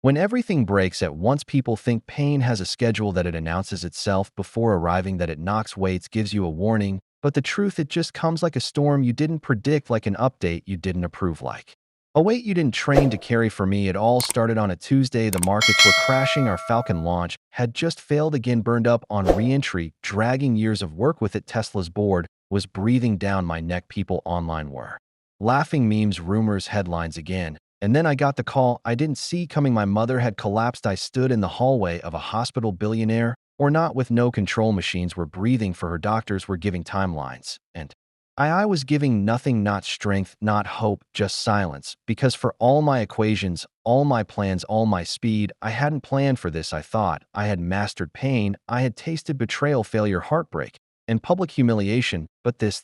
When everything breaks at once, people think pain has a schedule that it announces itself before arriving, that it knocks weights, gives you a warning, but the truth, it just comes like a storm you didn't predict, like an update you didn't approve, like a weight you didn't train to carry. For me, it all started on a Tuesday. The markets were crashing. Our Falcon launch had just failed again, burned up on re-entry, dragging years of work with it. Tesla's board was breathing down my neck. People online were laughing, memes, rumors, headlines again. And then I got the call I didn't see coming. My mother had collapsed. I stood in the hallway of a hospital, billionaire or not, with no control. Machines were breathing for her, doctors were giving timelines, and I was giving nothing, not strength, not hope, just silence. Because for all my equations, all my plans, all my speed, I hadn't planned for this. I thought I had mastered pain. I had tasted betrayal, failure, heartbreak, and public humiliation. But this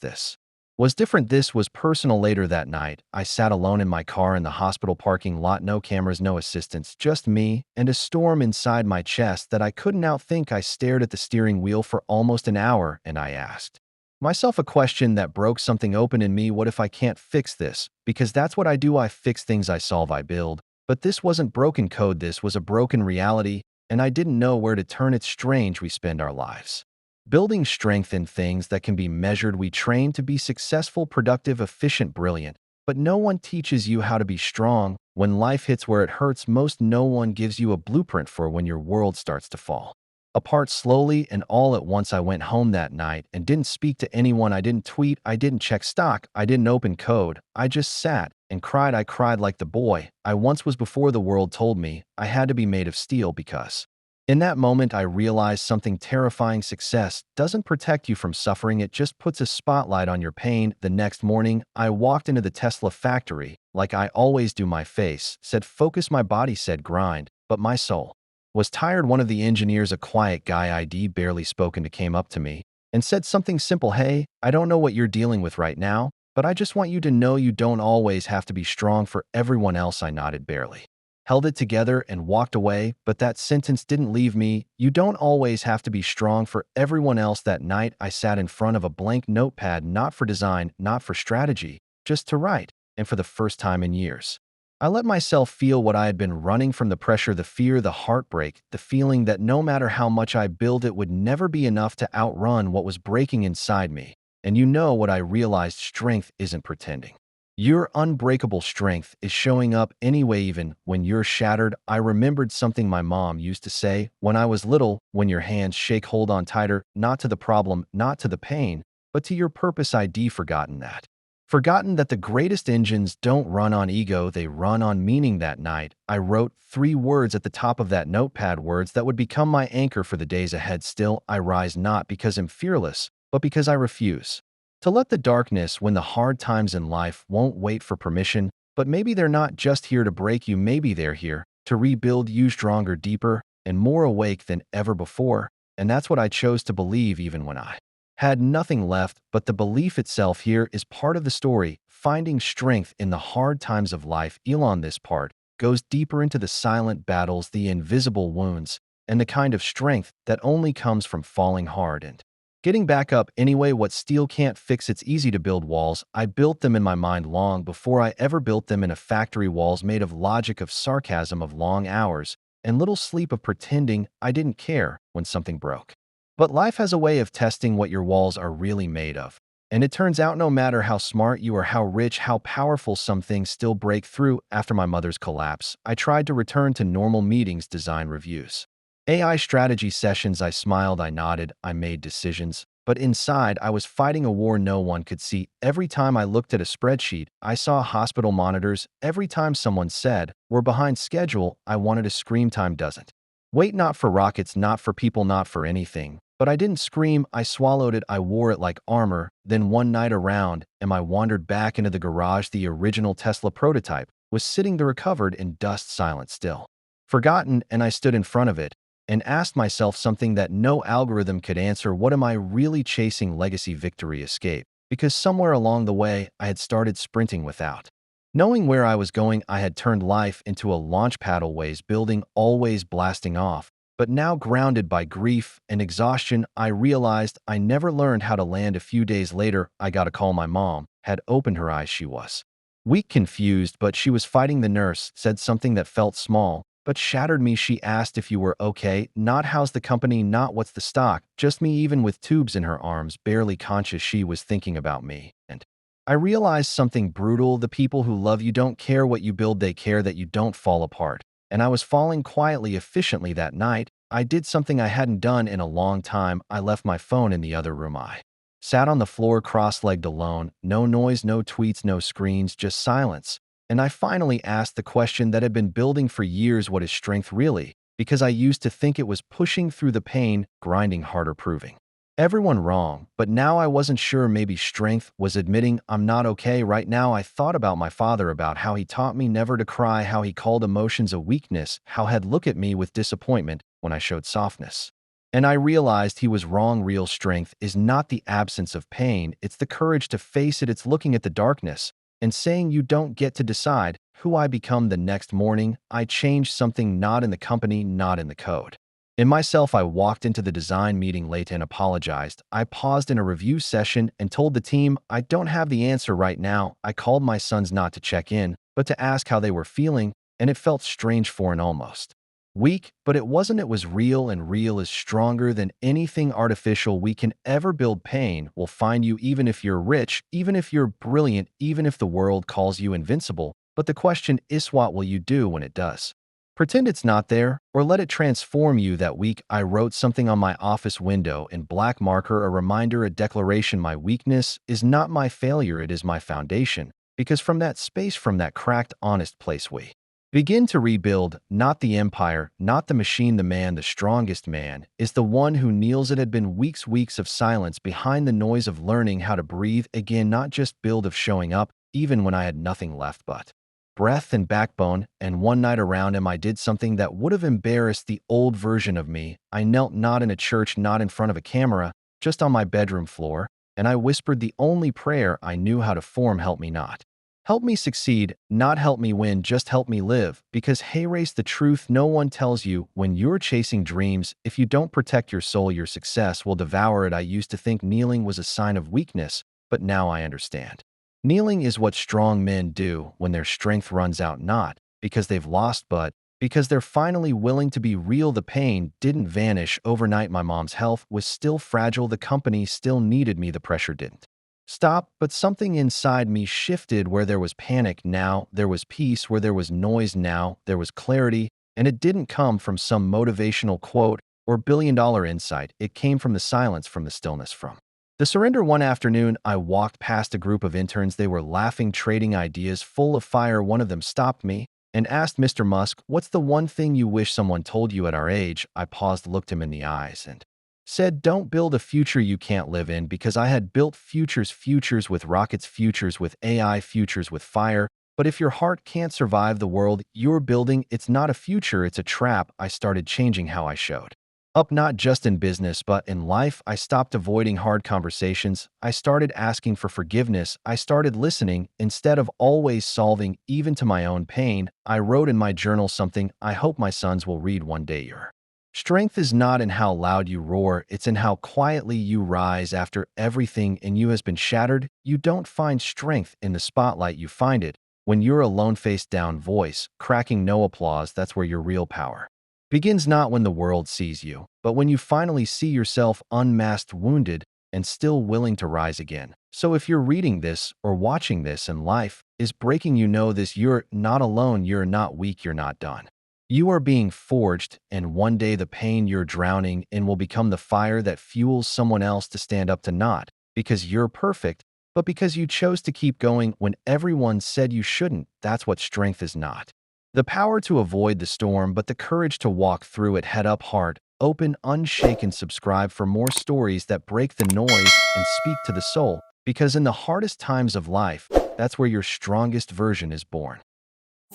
was different. This was personal. Later that night, I sat alone in my car in the hospital parking lot. No cameras, no assistants, just me and a storm inside my chest that I couldn't outthink. I stared at the steering wheel for almost an hour, and I asked myself a question that broke something open in me. What if I can't fix this? Because that's what I do. I fix things, I solve, I build. But this wasn't broken code. This was a broken reality, and I didn't know where to turn. It's strange. We spend our lives building strength in things that can be measured. We train to be successful, productive, efficient, brilliant. But no one teaches you how to be strong when life hits where it hurts most. No one gives you a blueprint for when your world starts to fall apart slowly and all at once. I went home that night and didn't speak to anyone. I didn't tweet. I didn't check stock. I didn't open code. I just sat and cried. I cried like the boy I once was before the world told me I had to be made of steel. Because in that moment, I realized something terrifying. Success doesn't protect you from suffering. It just puts a spotlight on your pain. The next morning, I walked into the Tesla factory like I always do. My face said focus. My body said grind. But my soul was tired. One of the engineers, a quiet guy, ID barely spoken to, came up to me and said something simple. Hey, I don't know what you're dealing with right now, but I just want you to know you don't always have to be strong for everyone else. I nodded, barely held it together, and walked away. But that sentence didn't leave me. You don't always have to be strong for everyone else. That night, I sat in front of a blank notepad, not for design, not for strategy, just to write. And for the first time in years, I let myself feel what I had been running from: the pressure, the fear, the heartbreak, the feeling that no matter how much I built, it would never be enough to outrun what was breaking inside me. And you know what I realized? Strength isn't pretending. Your unbreakable strength is showing up anyway, even when you're shattered. I remembered something my mom used to say when I was little: when your hands shake, hold on tighter, not to the problem, not to the pain, but to your purpose. I'd forgotten that. Forgotten that the greatest engines don't run on ego, they run on meaning. That night, I wrote 3 words at the top of that notepad, words that would become my anchor for the days ahead. Still, I rise, not because I'm fearless, but because I refuse to let the darkness when the hard times in life won't wait for permission. But maybe they're not just here to break you. Maybe they're here to rebuild you stronger, deeper, and more awake than ever before. And that's what I chose to believe, even when I had nothing left. But the belief itself here is part of the story, finding strength in the hard times of life. Elon, this part goes deeper into the silent battles, the invisible wounds, and the kind of strength that only comes from falling hard and getting back up anyway. What steel can't fix. It's easy to build walls. I built them in my mind long before I ever built them in a factory. Walls made of logic, of sarcasm, of long hours, and little sleep, of pretending I didn't care when something broke. But life has a way of testing what your walls are really made of. And it turns out no matter how smart you are, how rich, how powerful, some things still break through. After my mother's collapse, I tried to return to normal meetings, design reviews, AI strategy sessions. I smiled, I nodded, I made decisions. But inside, I was fighting a war no one could see. Every time I looked at a spreadsheet, I saw hospital monitors. Every time someone said, we're behind schedule, I wanted to scream. Time doesn't wait, not for rockets, not for people, not for anything. But I didn't scream. I swallowed it. I wore it like armor. Then one night around, I wandered back into the garage. The original Tesla prototype was sitting there, recovered in dust, silent, still, forgotten. And I stood in front of it and asked myself something that no algorithm could answer. What am I really chasing? Legacy, victory, escape? Because somewhere along the way, I had started sprinting without knowing where I was going. I had turned life into a launch pad, always building, always blasting off. But now, grounded by grief and exhaustion, I realized I never learned how to land. A few days later, I got a call. My mom had opened her eyes. She was weak, confused, but she was fighting. The nurse said something that felt small: but shattered me. She asked if you were okay, not how's the company, not what's the stock, just me. Even with tubes in her arms, barely conscious she was thinking about me. And I realized something brutal. The people who love you don't care what you build, they care that you don't fall apart. And I was falling quietly, efficiently that night. I did something I hadn't done in a long time. I left my phone in the other room. I sat on the floor, cross-legged, alone. No noise, no tweets, no screens, just silence. And I finally asked the question that had been building for years: what is strength really? Because I used to think it was pushing through the pain, grinding harder, proving everyone wrong. But now I wasn't sure. Maybe strength was admitting I'm not okay right now. I thought about my father, about how he taught me never to cry, how he called emotions a weakness, how he'd look at me with disappointment when I showed softness. And I realized he was wrong. Real strength is not the absence of pain, it's the courage to face it. It's looking at the darkness and saying, you don't get to decide who I become. The next morning, I changed something, not in the company, not in the code. In myself. I walked into the design meeting late and apologized. I paused in a review session and told the team, I don't have the answer right now. I called my sons not to check in, but to ask how they were feeling, and it felt strange, foreign, almost weak, but it wasn't. It was real, and real is stronger than anything artificial we can ever build. Pain will find you, even if you're rich, even if you're brilliant, even if the world calls you invincible. But the question is, what will you do when it does? Pretend it's not there, or let it transform you? That week, I wrote something on my office window in black marker, a reminder, a declaration. My weakness is not my failure, it is my foundation. Because from that space, from that cracked, honest place, we begin to rebuild, not the empire, not the machine. The man, the strongest man, is the one who kneels. It had been weeks, weeks of silence behind the noise, of learning how to breathe again, not just build, of showing up, even when I had nothing left but breath and backbone. And one night around him, I did something that would have embarrassed the old version of me. I knelt, not in a church, not in front of a camera, just on my bedroom floor, and I whispered the only prayer I knew how to form: help me not. Help me succeed, not help me win, just help me live. Because hey, race, the truth no one tells you when you're chasing dreams: if you don't protect your soul, your success will devour it. I used to think kneeling was a sign of weakness, but now I understand. Kneeling is what strong men do when their strength runs out, not because they've lost, but because they're finally willing to be real. The pain didn't vanish overnight. My mom's health was still fragile. The company still needed me. The pressure didn't stop, but something inside me shifted. Where there was panic, now there was peace. Where there was noise, now there was clarity. And it didn't come from some motivational quote or billion-dollar insight. It came from the silence, from the stillness, from the surrender. One afternoon, I walked past a group of interns. They were laughing, trading ideas, full of fire. One of them stopped me and asked, Mr. Musk, what's the one thing you wish someone told you at our age? I paused, looked him in the eyes, and said, don't build a future you can't live in. Because I had built futures, futures with rockets, futures with AI, futures with fire. But if your heart can't survive the world you're building, it's not a future, it's a trap. I started changing how I showed up, not just in business, but in life. I stopped avoiding hard conversations. I started asking for forgiveness. I started listening instead of always solving, even to my own pain. I wrote in my journal something I hope my sons will read one day: your strength is not in how loud you roar, it's in how quietly you rise. After everything in you has been shattered, you don't find strength in the spotlight, you find it when you're alone, face down, voice cracking, no applause. That's where your real power begins, not when the world sees you, but when you finally see yourself unmasked, wounded, and still willing to rise again. So if you're reading this or watching this and life is breaking, you know this: you're not alone, you're not weak, you're not done. You are being forged, and one day the pain you're drowning in will become the fire that fuels someone else to stand up to, not because you're perfect, but because you chose to keep going when everyone said you shouldn't. That's what strength is: not the power to avoid the storm, but the courage to walk through it, head up, heart open, unshaken. Subscribe for more stories that break the noise and speak to the soul, because in the hardest times of life, that's where your strongest version is born.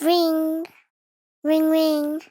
Ring, ring, ring.